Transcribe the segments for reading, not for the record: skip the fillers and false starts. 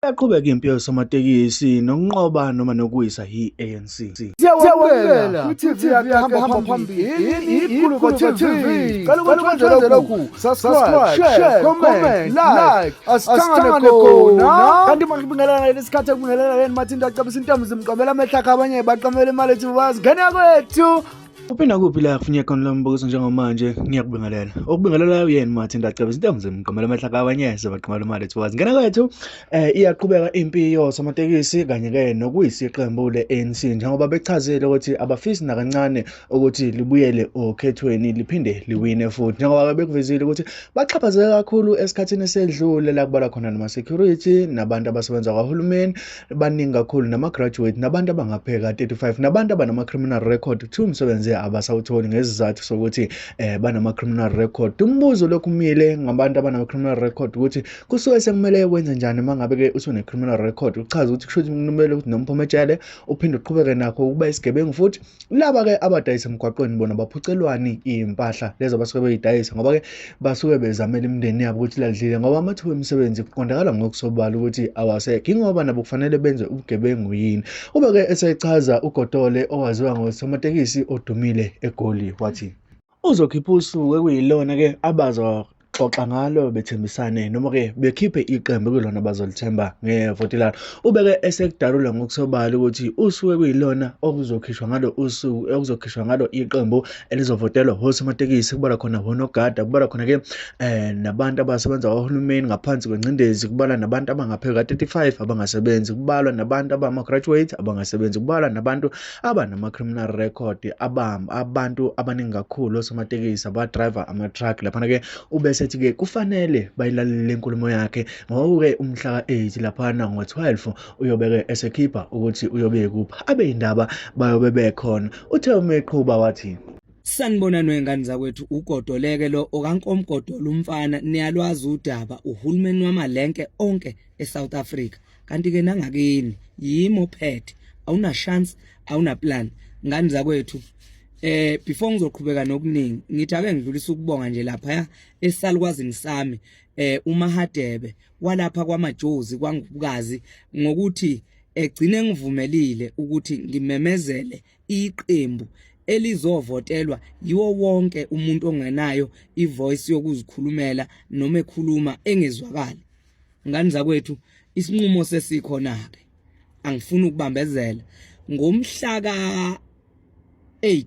Yaqhubeka impi yosamatekisi nokunqoba noma nokuyisa i-ANC. Siyawamukela futhi hamba phambili iGuluva TV. Cela ukuthi wenze lokhu. Subscribe, share, comment, like. Asithangane khona. Kanti makubingelela lesikhathi ekubingelela yena mathinta acabisa intombi zimqabela amehlakha abanye baqamela imali ethi bazi ngena kwethu. Uphina kuphi la kufunye khona lo mbukiso njengamanje ngiyakubingelela. Okubingelela uyena mathinta acabisa intombi zimqamela amehlakha abanye sebaqamela imali ethi bazi ngena kwethu. Iyaqhubeka impi yosamatekisi kanye ke nokuyisa iqembu le-ANC njengoba bechazile ukuthi abafisi nakancane ukuthi libuyele okhethweni liphinde liwine futhi njengoba bekuvezile ukuthi baxhaphazeke kakhulu esikhathini esedlule la kubala khona nama security nabantu abasebenza kwahulumeni baningi kakhulu nama graduate nabantu abangapheka 35 nabantu abanama criminal record kuthi umsebenzi abasawutholi ngesizathu sokuthi banama criminal record. Umbuzo lokumile ngabantu abanama criminal record ukuthi kusuke sekumele wenze njani mangabe ke usune criminal record uchaza ukuthi kusho ukuthi kumele ukuthi nomphoma ejele uphinde uqhubeke nakho ukuba isigebengu futhi laba ke abadayisa emgwaqweni bona baphucelwani impahla lezo basuke beyidayisa ngoba ke basuke bezamela imindeni yabo ukuthi ladlile ngoba amathuba emisebenzi kuqondakala ngokusobala ukuthi awasekho ingoba nabo kufanele benze ubugebengu yini. Ube ke esechaza uGotole owaziwa ngosomatekisi odumile eGoli wathi uzokhipha usuku ekuyilona ke abazo xoxa ngalo bethembisane noma ke bekhiphe iqembu kulona bazolithemba ngevoti lalo. Ubeke esekudalula ngokusobala ukuthi usuke kuyilona okuzokhishwa ngalo usuku okuzokhishwa ngalo iqembu elizovotelwa osomatekisi kubala khona honogada kubala khona ke nabantu abasebenza kwahulumeni ngaphansi kwencindezi kubala nabantu abangapheka 35 abangasebenzi kubalwa nabantu abama graduate abangasebenzi kubalwa nabantu abanama criminal record abantu abaningi kakhulu osomatekisi aba driver ama truck lapha ke ubese ke kufanele bayilalele inkulumo yakhe ngoba umhla ka8 lapha ngo12 uyobeke esekhipha ukuthi uyobe kupha abe indaba bayobe bekhona. Uthe umeqhuba wathi sanibona nwengane zakwethu uGodoleke lo okankomgodolo umfana niyalwazi udaba uhulumeni wamalenke onke eSouth Africa kanti ke nangakini yimo phethe awuna chance awuna plan ngane zakwethu. Before ngizoqhubeka nokuningi ngithi ake ngidlulisa ukubonga nje lapha esalukwazini sami uMahadebe walapha kwamajozi kwangubukazi ngokuthi egcine ngivumelile ukuthi ngimemezele iqembu elizovotelwa yiwo wonke umuntu ongenayo ivoice yokuzikhulumela noma ekhuluma engezwakali. Ngani zakwethu isinqumo sesikhona ke angifuni ukubambezela ngomhla ka 8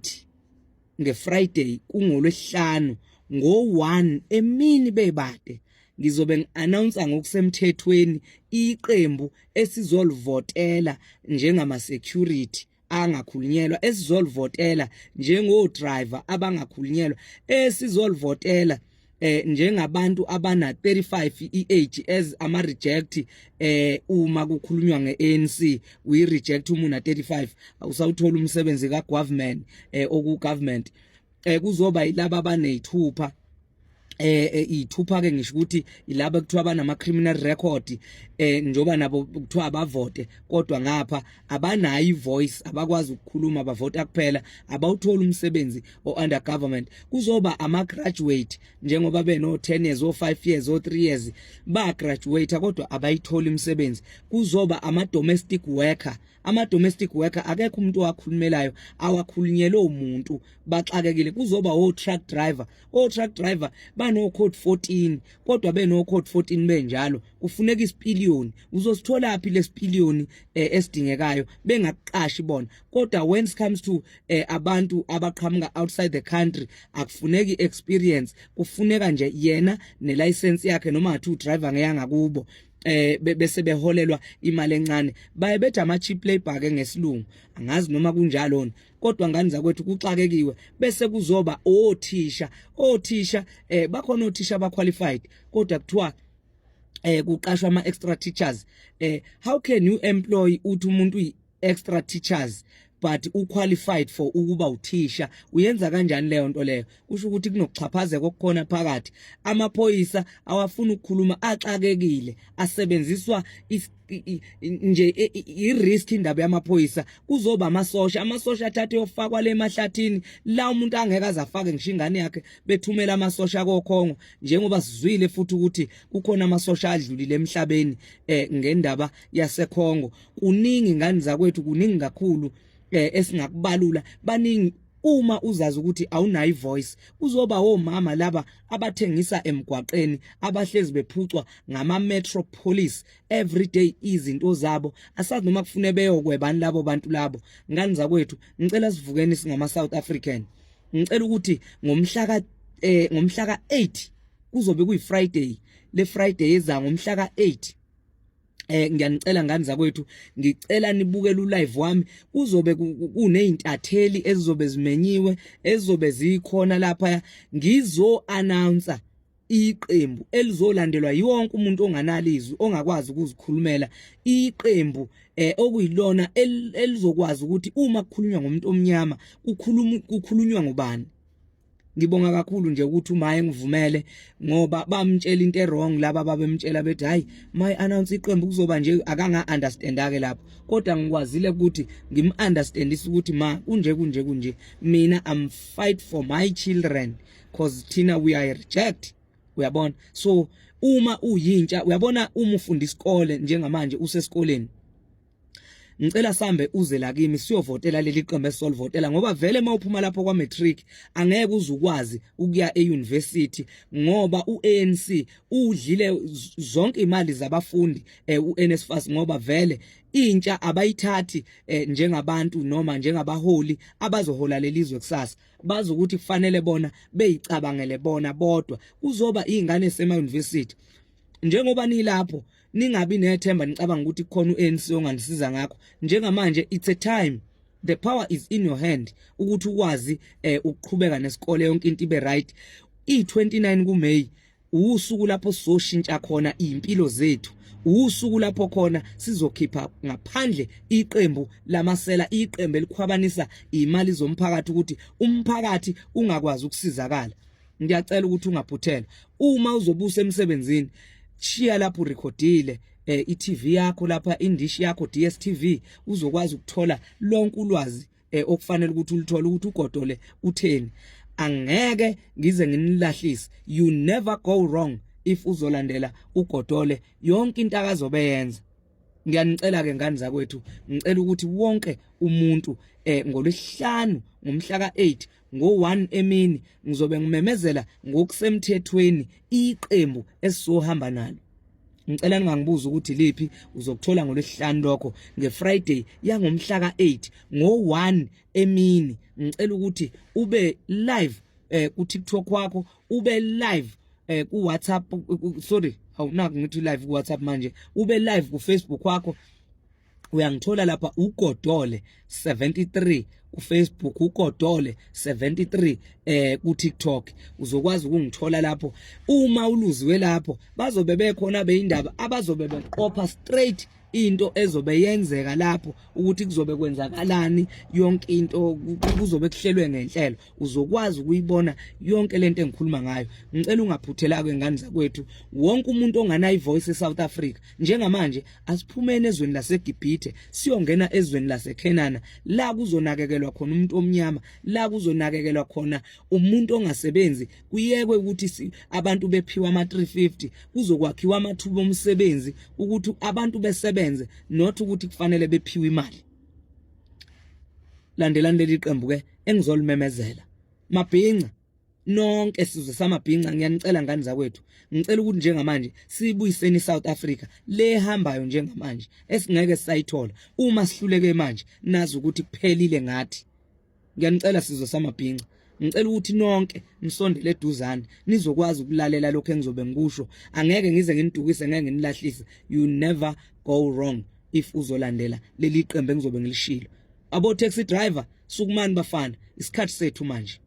ngeFriday kungolwesihlanu ngo1 emini bebade ngizobe ngiannounce ngokusemthethweni iqembu esizolivotela njengama security angakhulunyelwa esizolivotela njengo driver abangakhulunyelwa esizolivotela njengabantu abana 35 iage as ama reject uma kukhulunywa ngeANC we reject umuntu na 35 awusawuthola umsebenzi kaGovernment oku government kuzoba yilaba abanezithupha ithupha ke ngisho ukuthi ilaba kuthiwa banama criminal record njoba nabo kuthiwa abavote kodwa ngapha abanayo ivoice abakwazi ukukhuluma bavota kuphela abawuthola umsebenzi under government. Kuzoba ama graduate njengoba beno 10 years or 5 years or 3 years ba graduate kodwa abayithola umsebenzi. Kuzoba ama domestic worker akekho umuntu owakhulumelayo awakhulunyelwe umuntu baxakekile. Kuzoba truck driver bano code 14 kodwa beno code 14 benjalo kufuneka isipiliyoni uzosithola phi lesipiliyoni esidingekayo bengaqashi bona kodwa when it comes to abantu abaqhamuka outside the country akufuneki experience kufuneka nje yena nelicense yakhe noma athi udriver ngeyanga kubo bese beholelwa imali encane baye bethu ama cheap labor ke ngesilungu angazi noma kunjalo kodwa ngani zakwethu kuxakekiwe bese kuzoba othisha bakhona othisha aba qualified kodwa kuthiwa kuqashwa ama extra teachers. How can you employ uthi umuntu extra teachers but uqualified for ukuba uthisha uyenza kanjani leyo nto leyo kusho ukuthi kunokuchaphazeka okukhona phakathi amaphoyisa awafuna ukukhuluma axakekile asebenziswa nje i-risk indaba yamaphoyisa kuzoba amasosha athathe yofakwa le mahlathini la umuntu angeke azafake ngisho ingane yakhe bethumela amasosha kokhongo njengoba sizwile futhi ukuthi kukhona amasosha adlulile emhlabeni ngendaba yaseKhongo kuningi ingane zakwethu kuningi kakhulu esingakubalula baningi uma uzazi ukuthi awunayo ivoice uzoba omama laba abathengisa emgwaqeni abahlezi bephucwa ngama metropolis everyday izinto zabo asazi noma kufune beyokwebani labo bantu labo ngani zakwethu ngicela sivukeni singama South African ngicela ukuthi ngomhla ka 8 kuzobe kuyi Friday le Friday eza ngomhla ka 8 ngiyanicela ngani zakwethu ngicela nibukele ulive wami kuzobe kuneintatheli ezizobe zimenyiwe ezizobe zikhona lapha ngizo announcer iqembu elizolandelwa yonke umuntu onganalizwi ongakwazi ukuzikhulumela iqembu okuyilona elizokwazi ukuthi uma kukhulunywa ngomuntu omnyama kukhulunywa ngobani ngibonga kakhulu nje ukuthi umaye ngivumele ngoba bamtshela into wrong laba babemtshela bethi hayi my announce iqembu kuzoba nje akanga understand ke lapho kodwa ngikwazile ukuthi ngim understandise ukuthi ma kunje mina I'm fight for my children cause thina we are reject uyabona so uma uyintsha uyabona uma ufunda isikole njengamanje usesikoleni ngicela sambe uze la kimi siyovotela leli qembu esolvotela ngoba vele mawuphuma lapho kwa matric angeke uzukwazi ukuya euniversity ngoba uANC udlile zonke imali zabafundi uNSFAS ngoba vele intsha abayithathi njengabantu noma njengabaholi abazohola lelizwe kusasa bazokuthi kufanele bona beyicabangele bona bodwa kuzoba izingane esema university njengoba nilapho ningabi nethemba nicabanga ukuthi khona uANC onganisiza ngakho njengamanje it's a time the power is in your hand ukuthi ukwazi ukuqhubeka nesikole yonke into ibe right i29 kuMay usuku lapho sizoshintsha khona impilo zethu usuku lapho khona sizokhipha ngaphandle iqembu lamasela iqembu elikhwabanisa imali zomphakathi ukuthi umphakathi ungakwazi ukusizakala ngiyacela ukuthi ungaphuthela uma uzobusa emsebenzini chiya lapho recordile iTV yakho lapha indishi yakho DSTV uzokwazi ukuthola lonke ulwazi okufanele ukuthi ulithole ukuthi ugodole utheni angeke ngize nginilahlise you never go wrong if uzolandela ugodole yonke into akazobe yenza ngiyanicela ke ngani zakwethu ngicela ukuthi wonke umuntu ngolwesihlanu ngomhla ka 8 ngo1 emini ngizobe ngimemezela ngokusemthethweni iqembu esizohamba nalo ngicela ningangibuza ukuthi liphi uzokuthola ngolwesihlanu lokho ngeFriday yangomhla ka 8 ngo1 emini ngicela ukuthi ube live ku TikTok wakho ube live ku WhatsApp sorry awunaki ngithi live ku WhatsApp manje ube live ku Facebook wakho uyangithola lapha ugodole 73 ku Facebook ugodole 73 ku TikTok uzokwazi ukungithola lapho uma uluziwe lapho bazobe bekhona beindaba abazobe beqopha straight into ezobe yenzeka lapho ukuthi kuzobe kwenzakalani yonke into kuzobe kuhlelwe ngenhlelo uzokwazi ukuyibona yonke lento engikhuluma ngayo ngicela ungaphuthela ke ngani zakwethu wonke umuntu ongana ivoice eSouth Africa njengamanje asiphumene ezweni laseGibhithe siyongena ezweni laseKenana la kuzonakekelwa khona umuntu omnyama la kuzonakekelwa khona umuntu ongasebenzi kuyekwe ukuthi abantu bephiwa ama 350 kuzokwakhiwa amathuba omsebenzi ukuthi abantu besebenze not ukuthi kufanele bephiwe imali landelani leli qembu ke engizolumemezela mabhinqa nonke sizwe samabhinqa ngiyanicela ngani zakwethu ngicela ukuthi njengamanje sibuyiseni South Africa le hambayo njengamanje esingeke sayithola uma sihluleke manje nazi ukuthi kuphelile ngathi ngiyanicela sizwe samabhinqa ngicela ukuthi nonke nisondele eduzane nizokwazi ukulalela lokho engizobe ngikusho angeke ngize nginidukise ngeke nginilahlise you never go wrong if uzolandela leli qembu engizobe ngilishilo abo taxi driver sukumani bafana isikhathi sethu manje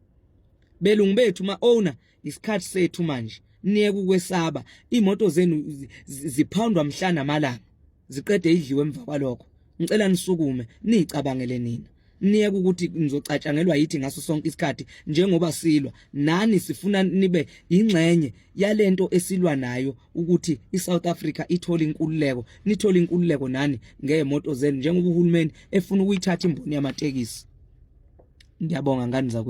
belungu bethu ma owner isikhathi sethu manje niyeke ukwesaba imoto zenu ziphoundwa mhlana malanga ziqede idliwe emva kwalokho ngicela nisukume nicabangele nina niyeke ukuthi nizocatshangelwa yithi ngaso sonke isikhathi njengoba silwa nani sifuna nibe ingxenye yalento esilwa nayo ukuthi iSouth Africa ithola inkululeko nithola inkululeko nani ngeemoto zenu njengoba uhulumeni efuna ukuyithatha imboni yamatekisi. Ngiyabonga ngani zakho.